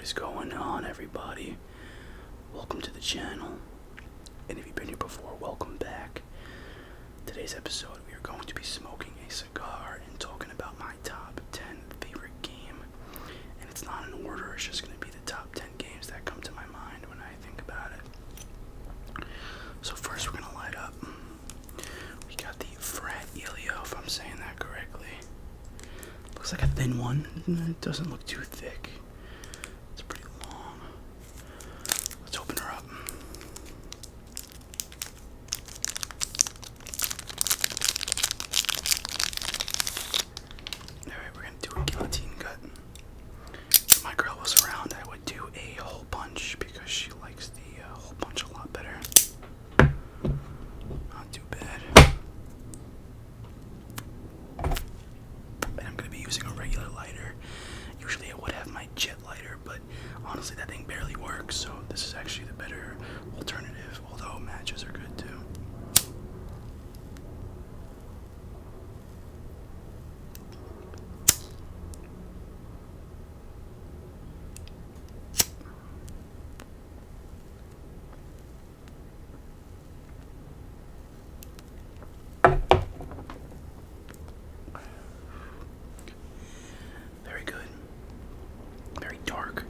is going on, everybody? Welcome to the channel, and if you've been here before, welcome back. Today's episode, we are going to be smoking a cigar and talking about my top 10 favorite game. And it's not in order, it's just going to be the top 10 games that come to my mind when I think about it. So first we're going to light up. We got the Frat Elio, if I'm saying that correctly. Looks like a thin one. It doesn't look too thick. It's pretty long. Let's open her up. Alright, we're gonna do a guillotine cut. If my girl was around, I would do a hole punch because she likes the hole punch a lot better. Not too bad. And I'm gonna be using a regular lighter. Usually I would have my jet lighter, but honestly that thing barely works, so this is actually the better alternative, although matches are good too. Very good. Very dark.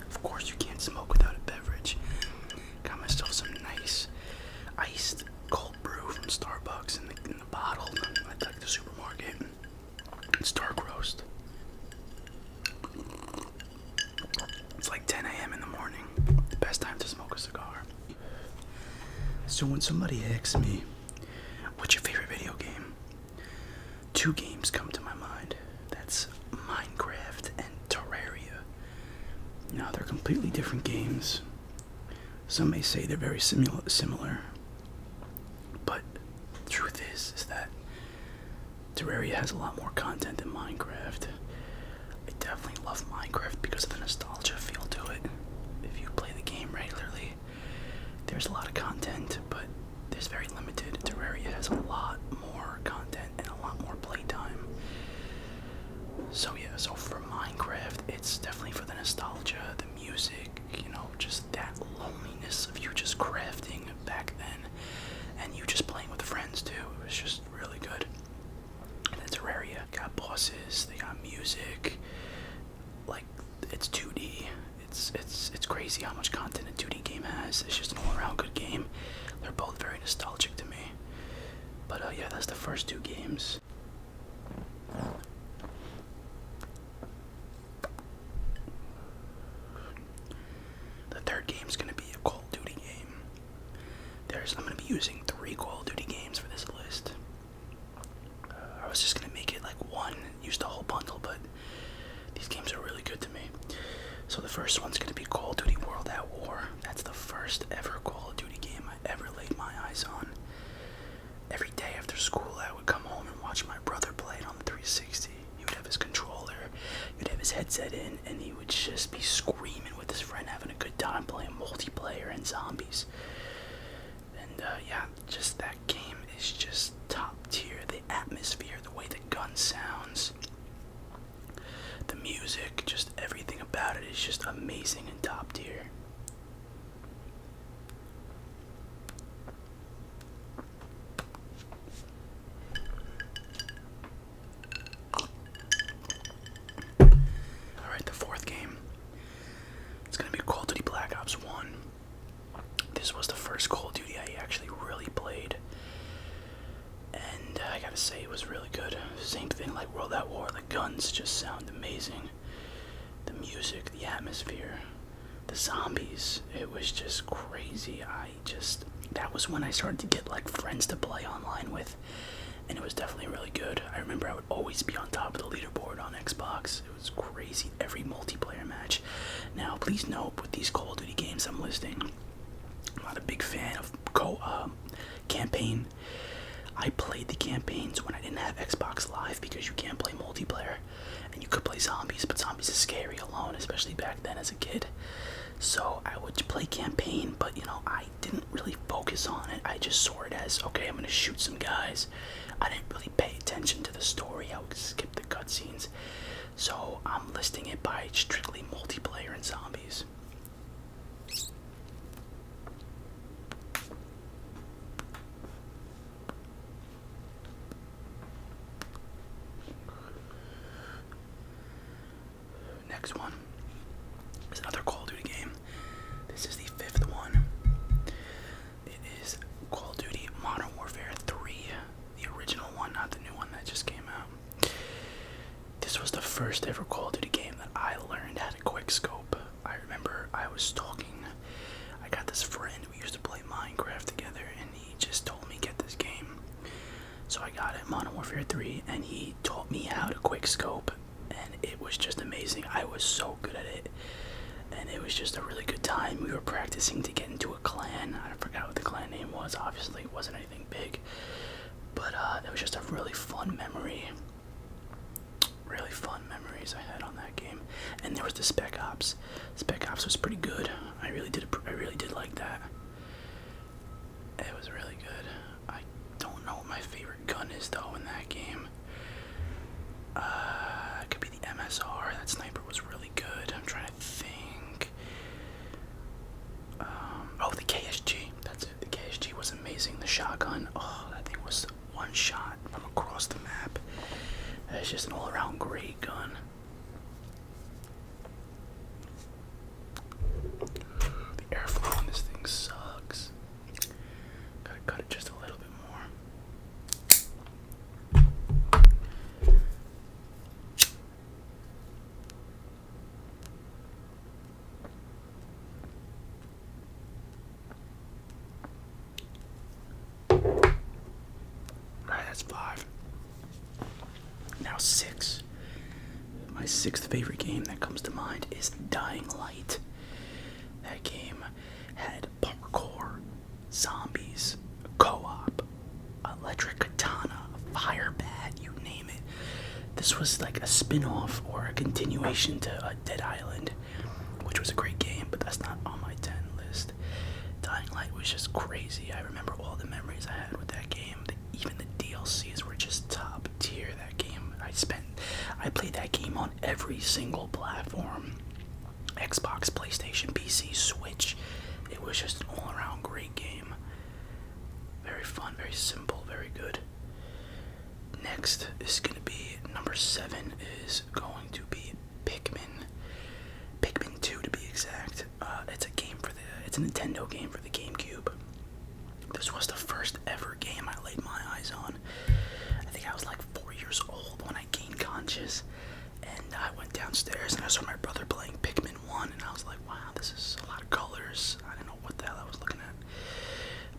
Of course, you can't smoke without a beverage. Got myself some nice iced cold brew from Starbucks in the bottle at like the supermarket. It's dark roast. It's like 10 a.m. in the morning. The best time to smoke a cigar. So when somebody asks me, what's your favorite video game? Two games come to my mind. That's Minecraft and Terraria. Now, they're completely different games. Some may say they're very similar. But the truth is that Terraria has a lot more content than Minecraft. I definitely love Minecraft because of the nostalgia feel to it. If you play the game regularly, there's a lot of content, but there's very limited. Terraria has a lot more content and a lot more playtime. So yeah, so for Minecraft, it's definitely for the nostalgia, the music, you know, just that loneliness of you just crafting back then, and you just playing with friends too. It was just really good. And then Terraria got bosses, they got music, like it's 2D. It's crazy how much content a 2D game has. It's just an all-around good game. They're both very nostalgic to me. But yeah, that's the first two games. The third game's gonna be a Call of Duty game. I'm gonna be using 3 Call of Duty games for this list. I was just gonna make it like one, use the whole bundle, but these games are really good to me. So the first one's gonna be Call of Duty World at War. That's the first ever Call of Duty game I ever laid my eyes on. Every day after school, I would come home and watch my brother play it on the 360. He would have his controller, he would have his headset in, and he would just be screaming with his friend, having a good time playing multiplayer and zombies. And yeah, just that game is just top tier. The atmosphere, the way the gun sounds, the music, just everything about it is just amazing and top tier. Alright, the fourth game. It's gonna be Call of Duty Black Ops 1. This was the first Call of Duty I actually really played. And I gotta say, it was really good. Same thing like World at War. The guns just sound amazing. The music, the atmosphere, the zombies. It was just crazy. That was when I started to get like friends to play online with. And it was definitely really good. I remember I would always be on top of the leaderboard on Xbox. It was crazy, every multiplayer match. Now, please note, with these Call of Duty games I'm listing, I'm not a big fan of campaign. I played the campaigns when I didn't have Xbox Live because you can't play multiplayer. and you could play zombies, but zombies is scary alone, especially back then as a kid. So I would play campaign, but you know, I didn't really focus on it. I just saw it as, okay, I'm gonna shoot some guys. I didn't really pay attention to the story. I would skip the cutscenes. So I'm listing it by strictly multiplayer and zombies. Next one is another Call of Duty game. This is the 5th one. It is Call of Duty Modern Warfare 3, the original one, not the new one that just came out. This was the first ever Call of Duty game that I learned how to quickscope. I remember I got this friend, we used to play Minecraft together, and he just told me, get this game. So I got it, Modern Warfare 3, and he taught me how to quickscope, and it was just amazing. I was so good at it, and it was just a really good time. We were practicing to get into a clan. I forgot what the clan name was. Obviously it wasn't anything big, but it was just a really fun memory. Really fun memories I had on that game. And there was the Spec Ops. Spec Ops was pretty good. I really did like that. It was really good. I don't know what my favorite gun is though in that game. It could be the MSR. That sniper was really good. I'm trying to think. Oh, the KSG. That's it. The KSG was amazing. The shotgun. Oh, that thing was one shot from across the map. It's just an all-around great gun. The airflow on this thing sucks. Gotta cut it just a little bit more. Alright, that's 5. Now 6. My 6th favorite game that comes to mind is Dying Light. That game had parkour, zombies, co-op, electric katana, fire bat, you name it. This was like a spin-off or a continuation to Dead Island, which was a great game, but that's not on my 10 list. Dying Light was just crazy. I remember all the memories I had with that game. Even the DLCs were just top tier. That game, I played that game on every single platform. Xbox, PlayStation, PC, Switch. It was just an all-around great game. Very fun, very simple, very good. Next is going to be number 7 is going to be Pikmin. Pikmin 2 to be exact. It's a Nintendo game for the GameCube. This was the first ever game I laid my eyes on. I think I was like 4 years old when I gained conscious, and I went downstairs and I saw my brother playing Pikmin 1, and I was like, wow, this is a lot of colors. I didn't know what the hell I was looking at,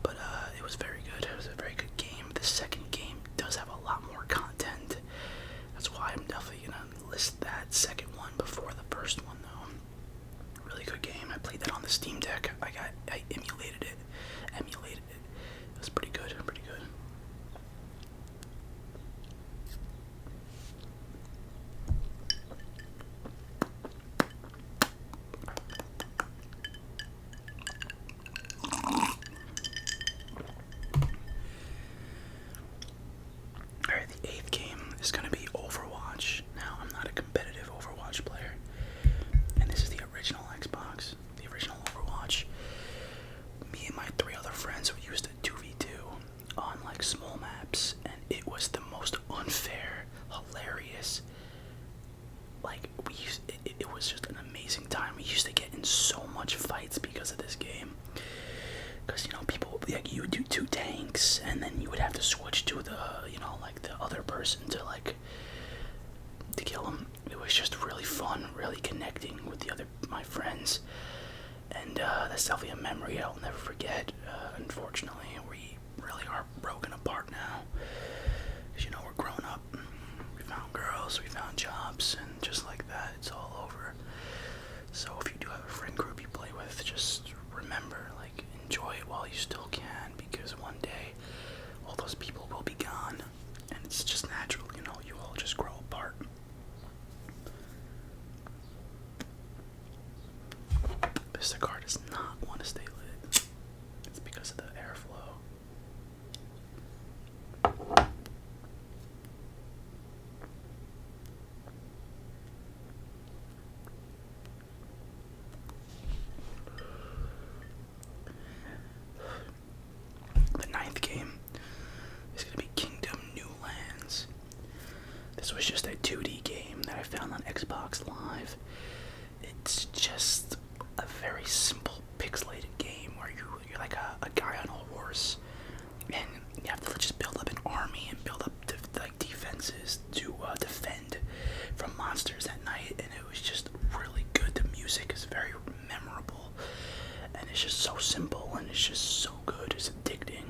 but it was very good. It was a very good game. The second game does have a lot more content. That's why I'm definitely gonna list that second one before the first one, though. Really good game. I played that on the Steam Deck. I emulated it. It was pretty good. Pretty good. Alright, the 8th game is going to be Overwatch. Now, I'm not a competitive Overwatch player, and this is the original Xbox, the original Overwatch. Me and my 3 other friends we used to 2v2 on like small maps, and it was the most unfair, hilarious. Like it was just an amazing time. We used to get in so much fights because of this game. Because people like you would do 2 tanks, and then you would have to switch to the like the other person to kill them. It was just really fun, really connecting with my friends. And that's definitely a memory I'll never forget. Unfortunately, we really are broken apart now. Because, we're grown up. We found girls, we found jobs, and just like that, it's all over. So if you do have a friend group you play with, just remember, enjoy it while you still can. Because one day, all those people will be gone. And it's just natural, you all just grow apart. The cigar does not want to stay lit. It's because of the airflow. The ninth game is going to be Kingdom New Lands. This was just a 2D game that I found on Xbox Live. It's just a very simple pixelated game where you're like a guy on a horse, and you have to just build up an army and build up defenses to defend from monsters at night, and it was just really good. The music is very memorable, and it's just so simple, and it's just so good. It's addicting.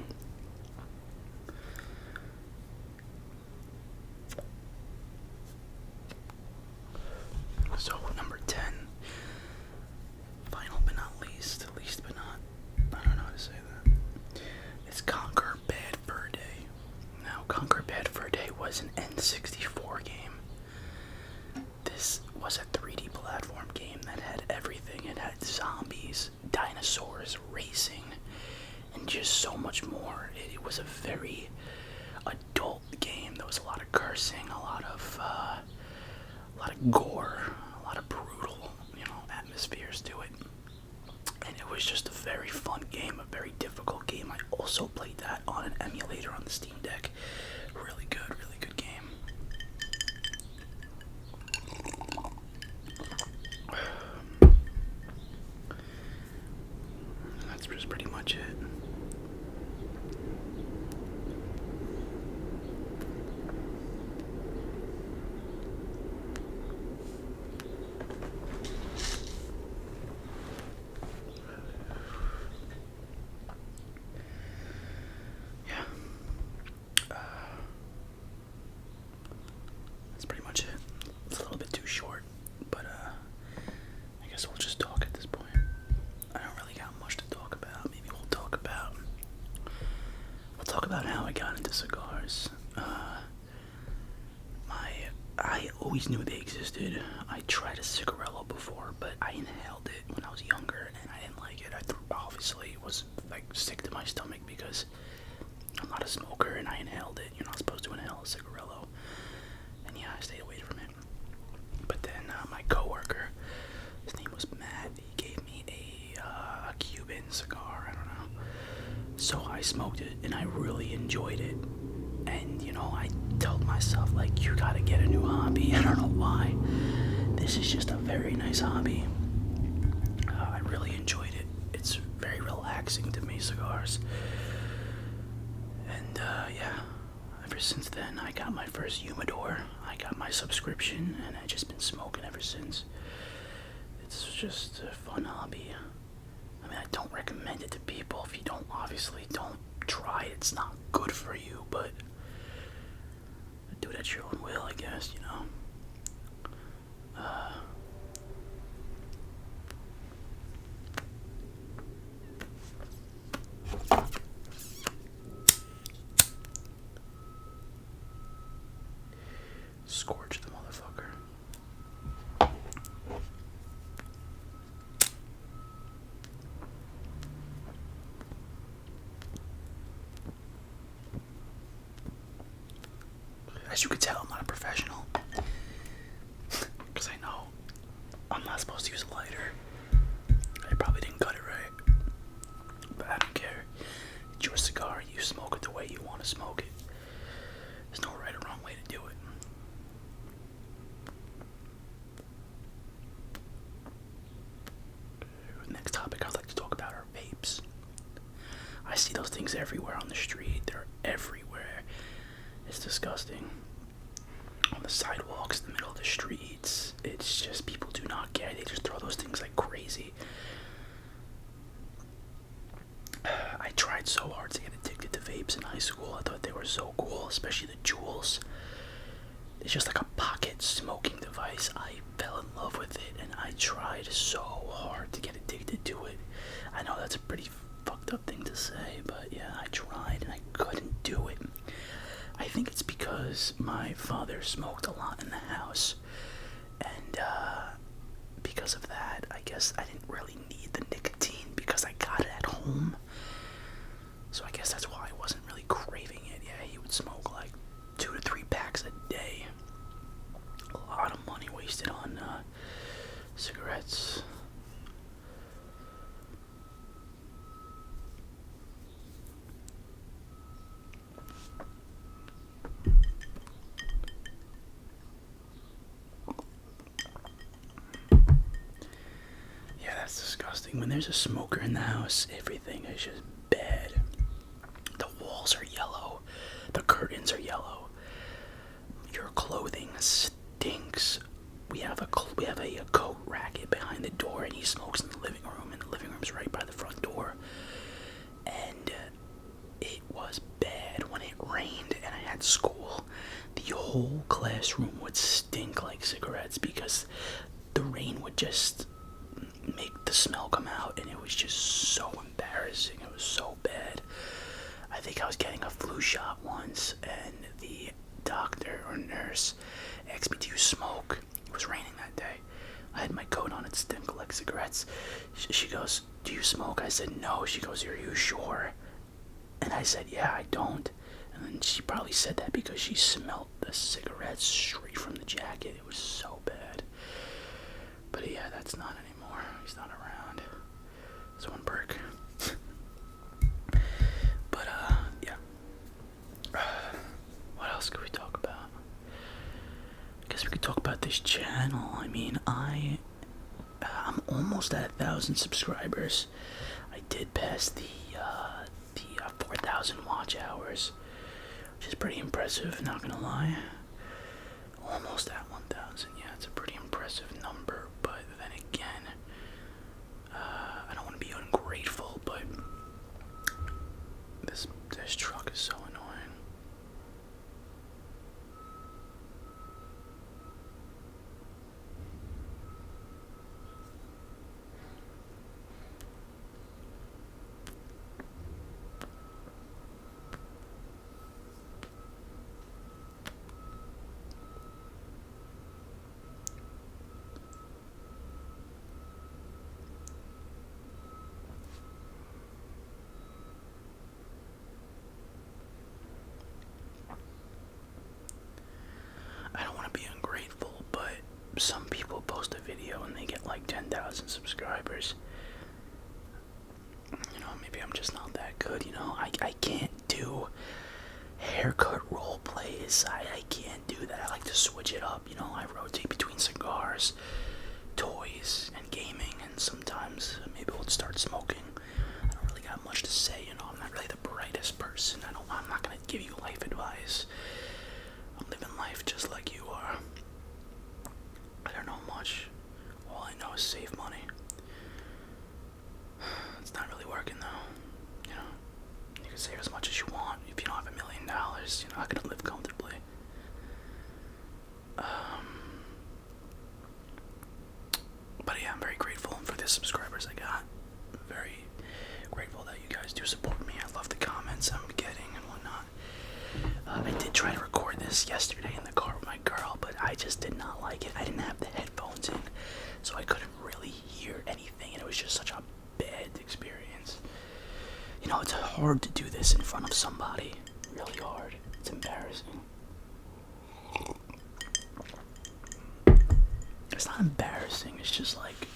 So number 10, final but not least but not, I don't know how to say that. It's Conker Bad Fur Day. Now, Conker Bad Fur Day was an N64 game. This was a 3D platform game that had everything. It had zombies, dinosaurs, racing, and just so much more. It was a very adult game. There was a lot of cursing, a lot of gore, a lot of brutal, atmospheres to it. And it was just a very fun game, a very difficult game. I also played that on an emulator on the Steam Deck. Really good game. That's just pretty much it. That's pretty much it. It's a little bit too short, but I guess we'll just talk at this point. I don't really got much to talk about. Maybe we'll talk about how I got into cigars. I always knew they existed. I tried a cigarillo before, but I inhaled it when I was younger, and I didn't like it. Obviously it was sick to my stomach because I'm not a smoker, and I inhaled it. You're not supposed to inhale a cigarillo. And yeah, I stayed away from it. But then my coworker, his name was Matt, he gave me a Cuban cigar, I don't know. So I smoked it, and I really enjoyed it. And, I told myself, you gotta get a new hobby. I don't know why. This is just a very nice hobby. I really enjoyed it. It's very relaxing to me, cigars. And, yeah. Ever since then, I got my first humidor. I got my subscription, and I've just been smoking ever since. It's just a fun hobby. I mean, I don't recommend it to people. If you don't try it. It's not good for you, but do it at your own will, I guess, Scorch the motherfucker. As you can tell, I'm not a professional. Because I know I'm not supposed to use a lighter. I probably didn't cut it right. But I don't care. It's your cigar. You smoke it the way you want to smoke it. There's no right or wrong way to do it. Next topic I'd like to talk about are vapes. I see those things everywhere on the street. They're everywhere. It's disgusting. On the sidewalks, in the middle of the streets. It's just, people do not care. They just throw those things like crazy. I tried so hard to get addicted to vapes in high school. I thought they were so cool, especially the Juuls. It's just like a pocket smoking device. I fell in love with it, and I tried so hard to get addicted to it. I know that's a pretty fucked up thing to say, but yeah, I tried and I couldn't do it. I think it's because my father smoked a lot in the house, and because of that, I guess I didn't really need the cigarettes. Yeah, that's disgusting. When there's a smoker in the house, everything is just bad. The walls are yellow. The curtains are yellow. Your clothing stinks. We have a coat racket behind the door, and he smokes in the living room, and the living room's right by the front door. And it was bad when it rained and I had school. The whole classroom would stink like cigarettes because the rain would just make the smell come out, and it was just so embarrassing. It was so bad. I think I was getting a flu shot once, and the doctor or nurse asked me, "Do you smoke?" It was raining that day. I had my coat on, it stank like cigarettes. She goes, "Do you smoke?" I said, "No." She goes, "Are you sure?" And I said, "Yeah, I don't." And then she probably said that because she smelled the cigarettes straight from the jacket. It was so bad. But yeah, that's not anymore. He's not around. That's one perk. But yeah. What else could we talk about? I guess we could talk about this channel. I mean, I'm almost at 1,000 subscribers. I did pass the 4,000 watch hours, which is pretty impressive, not gonna lie. Almost at 1,000, yeah, it's a pretty impressive number, but then again, I don't want to be ungrateful, but this truck is so annoying. I don't want to be ungrateful, but some people post a video and they get like 10,000 subscribers. You know, maybe I'm just not that good, you know. I can't do haircut role plays. I can't do that. I like to switch it up, you know. I rotate between cigars, toys, and gaming, and sometimes maybe we'll start smoking. I don't really got much to say, you know. I'm not really the brightest person. I'm not gonna give you life advice. I'm living life just like you are. I don't know much. All I know is save money. It's not really working though. You know, you can save as much as you want. If you don't have $1 million, you're not gonna live comfortably. But yeah, I'm very grateful for the subscribers I got. Very grateful that you guys do support me. I love the comments I'm getting and whatnot. I did try to record this yesterday in the car with my girl, but I just did not like it. I didn't have the headphones in, so I couldn't really hear anything, and it was just such a bad experience. You know, it's hard to do this in front of somebody. Really hard. It's embarrassing. It's not embarrassing, it's just like,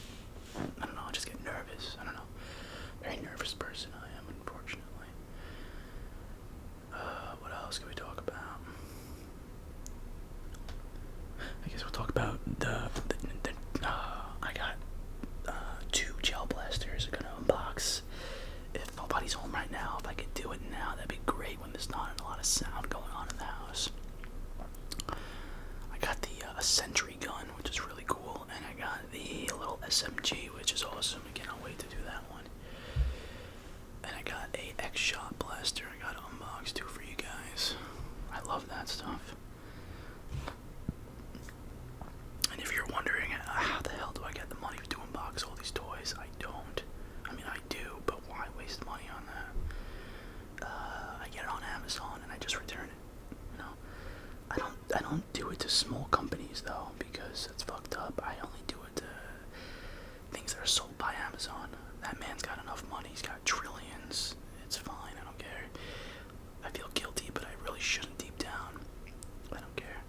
I don't know, I just get nervous. I don't know. Very nervous person I am, unfortunately. What else can we talk about? I guess we'll talk about I got 2 gel blasters I'm gonna unbox. If nobody's home right now, if I could do it now, that'd be great when there's not a lot of sound going on in the house. I got the Sentry gun, which is really cool, and I got the little SMG, which is awesome. I cannot wait to do that one. And I got a X-Shot blaster I got to unbox too for you guys. I love that stuff. And if you're wondering, how the hell do I get the money to unbox all these toys? I don't. I mean, I do, but why waste money on that? I get it on Amazon and I just return it. You know, I don't do it to small companies though, because it's fucked up. I only do it to things that are sold by Amazon. That man's got enough money. He's got trillions. It's fine. I don't care. I feel guilty, but I really shouldn't deep down. I don't care.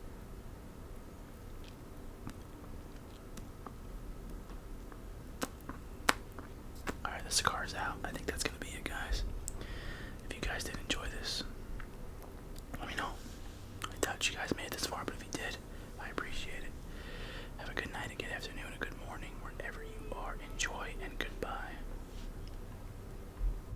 cigar's out. I think that's gonna be it, guys. If you guys did enjoy this, let me know. I doubt you guys made it this far, but if you did, I appreciate it. Have a good night, a good afternoon, a good morning, wherever you are. Enjoy, and goodbye.